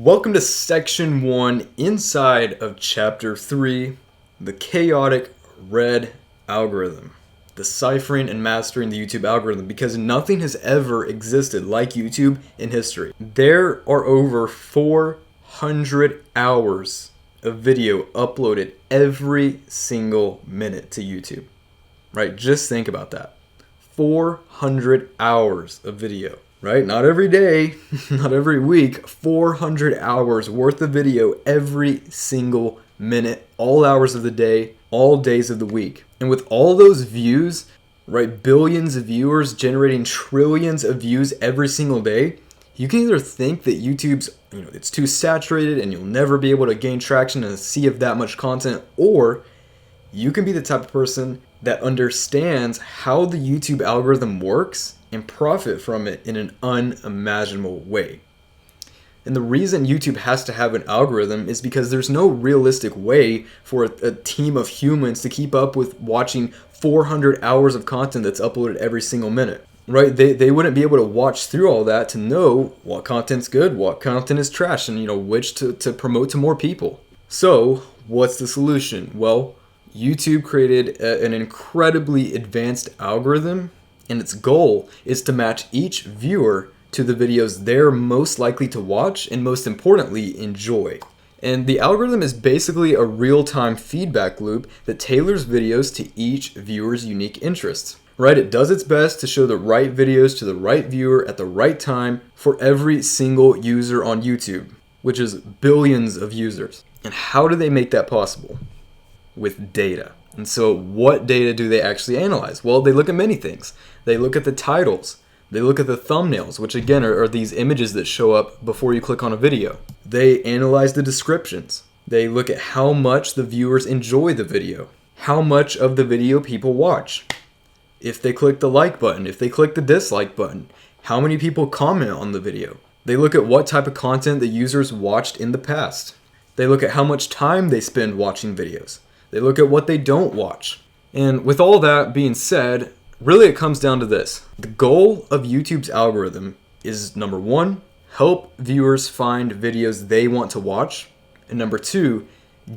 Welcome to section 1 inside of chapter 3, the chaotic red algorithm. Deciphering and mastering the YouTube algorithm, because nothing has ever existed like YouTube in history. There are over 400 hours of video uploaded every single minute to YouTube. Right? Just think about that. 400 hours of video. Right? Not every day, not every week, 400 hours worth of video every single minute, all hours of the day, all days of the week. And with all those views, right, billions of viewers generating trillions of views every single day, you can either think that YouTube's, it's too saturated and you'll never be able to gain traction in a sea of that much content, or you can be the type of person that understands how the YouTube algorithm works and profit from it in an unimaginable way. And the reason YouTube has to have an algorithm is because there's no realistic way for a team of humans to keep up with watching 400 hours of content that's uploaded every single minute. Right? They wouldn't be able to watch through all that to know what content's good, what content is trash, and which to promote to more people. So, what's the solution? Well, YouTube created an incredibly advanced algorithm, and its goal is to match each viewer to the videos they're most likely to watch and, most importantly, enjoy. And the algorithm is basically a real-time feedback loop that tailors videos to each viewer's unique interests. Right? It does its best to show the right videos to the right viewer at the right time for every single user on YouTube, which is billions of users. And how do they make that possible? With data. And so what data do they actually analyze? Well, they look at many things. They look at the titles. They look at the thumbnails, which again are these images that show up before you click on a video. They analyze the descriptions. They look at how much the viewers enjoy the video. How much of the video people watch. If they click the like button, if they click the dislike button, how many people comment on the video. They look at what type of content the users watched in the past. They look at how much time they spend watching videos. They look at what they don't watch. And with all that being said, really it comes down to this. The goal of YouTube's algorithm is, number one, help viewers find videos they want to watch. And number two,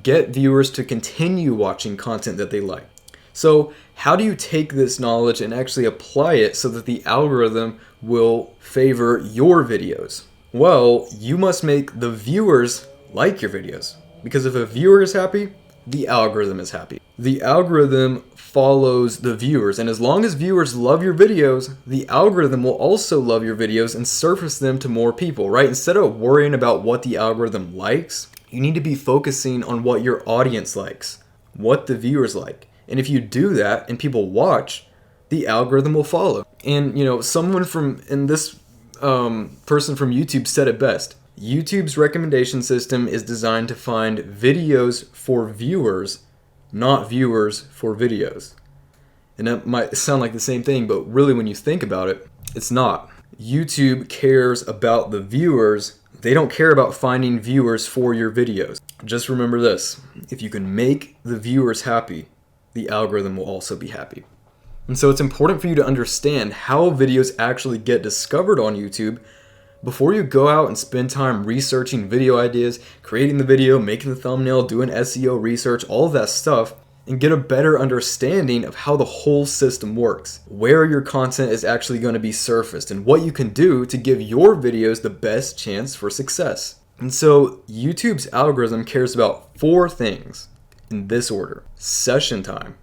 get viewers to continue watching content that they like. So how do you take this knowledge and actually apply it so that the algorithm will favor your videos? Well, you must make the viewers like your videos. Because if a viewer is happy, the algorithm is happy. The algorithm follows the viewers, and as long as viewers love your videos, the algorithm will also love your videos and surface them to more people, right? Instead of worrying about what the algorithm likes, you need to be focusing on what your audience likes, what the viewers like. And if you do that and people watch, the algorithm will follow. And someone person from YouTube said it best. YouTube's recommendation system is designed to find videos for viewers, not viewers for videos. And that might sound like the same thing, but really when you think about it, it's not. YouTube cares about the viewers. They don't care about finding viewers for your videos. Just remember this. If you can make the viewers happy, the algorithm will also be happy. And so it's important for you to understand how videos actually get discovered on YouTube before you go out and spend time researching video ideas, creating the video, making the thumbnail, doing SEO research, all of that stuff, and get a better understanding of how the whole system works, where your content is actually going to be surfaced, and what you can do to give your videos the best chance for success. And so YouTube's algorithm cares about 4 things in this order. Session time,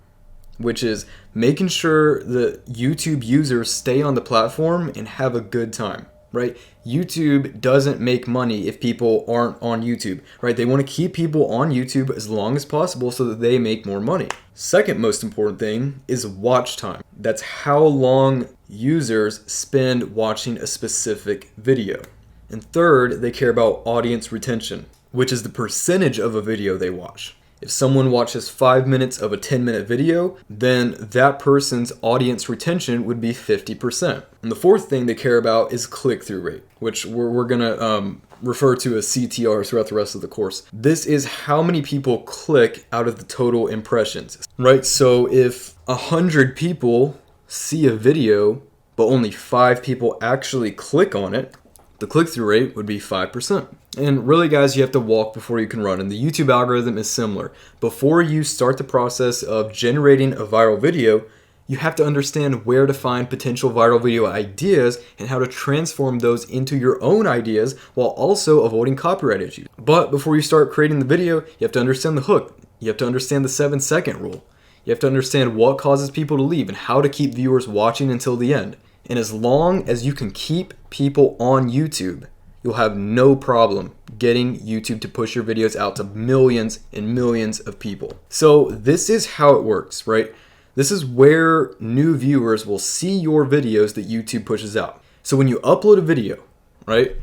which is making sure the YouTube users stay on the platform and have a good time. Right? YouTube doesn't make money if people aren't on YouTube, right? They want to keep people on YouTube as long as possible so that they make more money. Second most important thing is watch time. That's how long users spend watching a specific video. And third, they care about audience retention, which is the percentage of a video they watch. If someone watches 5 minutes of a 10-minute video, then that person's audience retention would be 50%. And the fourth thing they care about is click-through rate, which we're going to refer to as CTR throughout the rest of the course. This is how many people click out of the total impressions, right? So if 100 people see a video, but only 5 people actually click on it, the click-through rate would be 5%. And really, guys, you have to walk before you can run. And the YouTube algorithm is similar. Before you start the process of generating a viral video, you have to understand where to find potential viral video ideas and how to transform those into your own ideas while also avoiding copyright issues. But before you start creating the video, you have to understand the hook. You have to understand the 7-second rule. You have to understand what causes people to leave and how to keep viewers watching until the end. And as long as you can keep people on YouTube, you'll have no problem getting YouTube to push your videos out to millions and millions of people. So this is how it works, right? This is where new viewers will see your videos that YouTube pushes out. So when you upload a video, right,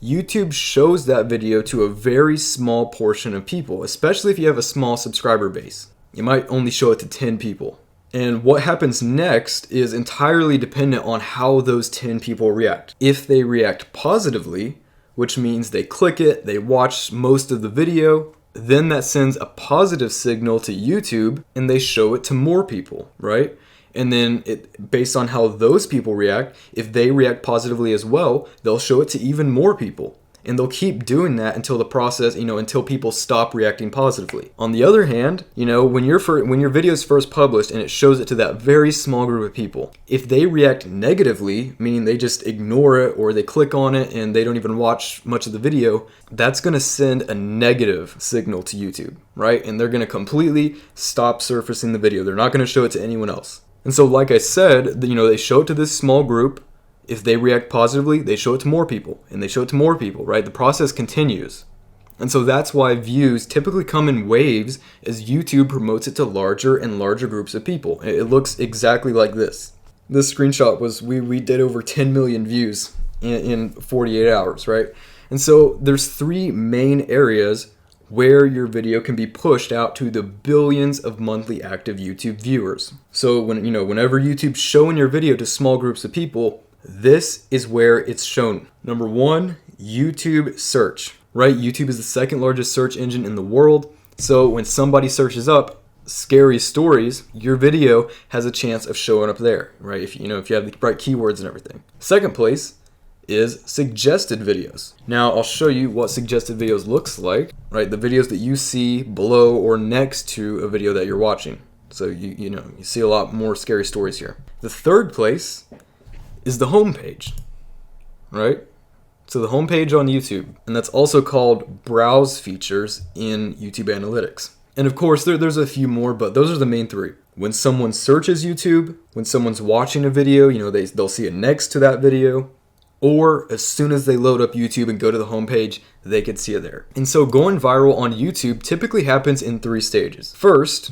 YouTube shows that video to a very small portion of people, especially if you have a small subscriber base. You might only show it to 10 people. And what happens next is entirely dependent on how those 10 people react. If they react positively, which means they click it, they watch most of the video, then that sends a positive signal to YouTube and they show it to more people, right? And then based on how those people react, if they react positively as well, they'll show it to even more people. And they'll keep doing that until the process, until people stop reacting positively. On the other hand, when your video is first published and it shows it to that very small group of people, if they react negatively, meaning they just ignore it or they click on it and they don't even watch much of the video, that's going to send a negative signal to YouTube, right? And they're going to completely stop surfacing the video. They're not going to show it to anyone else. And so, like I said, they show it to this small group. If they react positively, they show it to more people, and they show it to more people, right? The process continues. And so that's why views typically come in waves as YouTube promotes it to larger and larger groups of people. It looks exactly like this. This screenshot was, we did over 10 million views in 48 hours, right? And so there's 3 main areas where your video can be pushed out to the billions of monthly active YouTube viewers. So whenever YouTube's showing your video to small groups of people, this is where it's shown. Number 1, YouTube search, right? YouTube is the 2nd largest search engine in the world. So when somebody searches up scary stories, your video has a chance of showing up there, right? If you have the right keywords and everything. 2nd place is suggested videos. Now I'll show you what suggested videos looks like, right? The videos that you see below or next to a video that you're watching. So you see a lot more scary stories here. The 3rd place is the homepage, right? So the homepage on YouTube, and that's also called browse features in YouTube Analytics. And of course, there's a few more, but those are the main 3. When someone searches YouTube, when someone's watching a video, they'll see it next to that video, or as soon as they load up YouTube and go to the homepage, they could see it there. And so going viral on YouTube typically happens in 3 stages. First,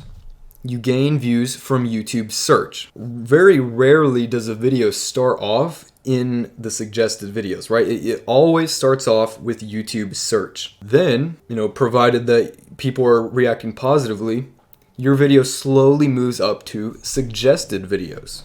you gain views from YouTube search. Very rarely does a video start off in the suggested videos, right? It always starts off with YouTube search. Then, provided that people are reacting positively, your video slowly moves up to suggested videos,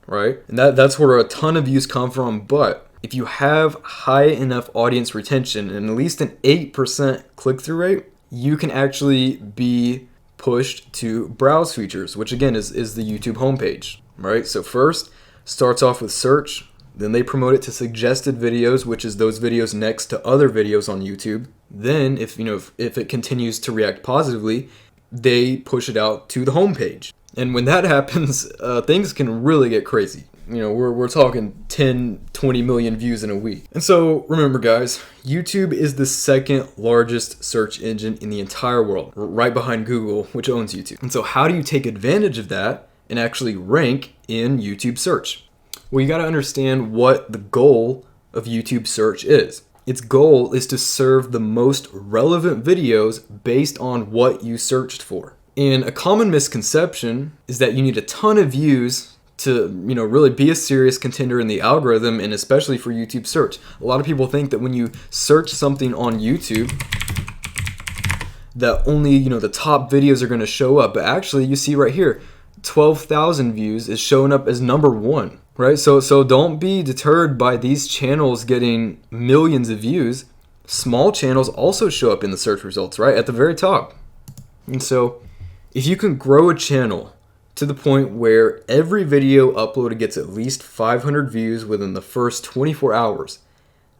right? And that's where a ton of views come from. But if you have high enough audience retention and at least an 8% click-through rate, you can actually be pushed to browse features, which again is the YouTube homepage, right? So first starts off with search, then they promote it to suggested videos, which is those videos next to other videos on YouTube. Then if it continues to react positively, they push it out to the homepage. And when that happens, things can really get crazy. We're talking 10, 20 million views in a week. And so remember, guys, YouTube is the 2nd largest search engine in the entire world, right behind Google, which owns YouTube. And so how do you take advantage of that and actually rank in YouTube search? Well, you got to understand what the goal of YouTube search is. Its goal is to serve the most relevant videos based on what you searched for. And a common misconception is that you need a ton of views to really be a serious contender in the algorithm, and especially for YouTube search. A lot of people think that when you search something on YouTube that only the top videos are going to show up, but actually you see right here 12,000 views is showing up as number 1, right? So don't be deterred by these channels getting millions of views. Small channels also show up in the search results, right at the very top. And so if you can grow a channel to the point where every video uploaded gets at least 500 views within the first 24 hours,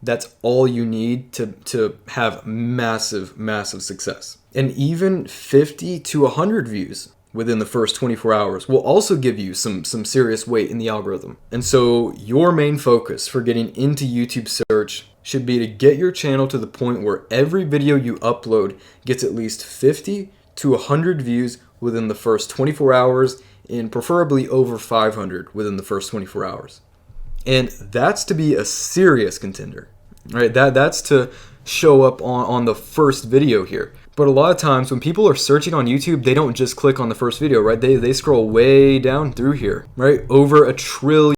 That's all you need to have massive, massive success. And even 50 to 100 views within the first 24 hours will also give you some serious weight in the algorithm. And so your main focus for getting into YouTube search should be to get your channel to the point where every video you upload gets at least 50 to 100 views within the first 24 hours, and preferably over 500 within the first 24 hours. And that's to be a serious contender, right? That's to show up on the first video here. But a lot of times when people are searching on YouTube, they don't just click on the first video, right? They scroll way down through here, right? Over 1 trillion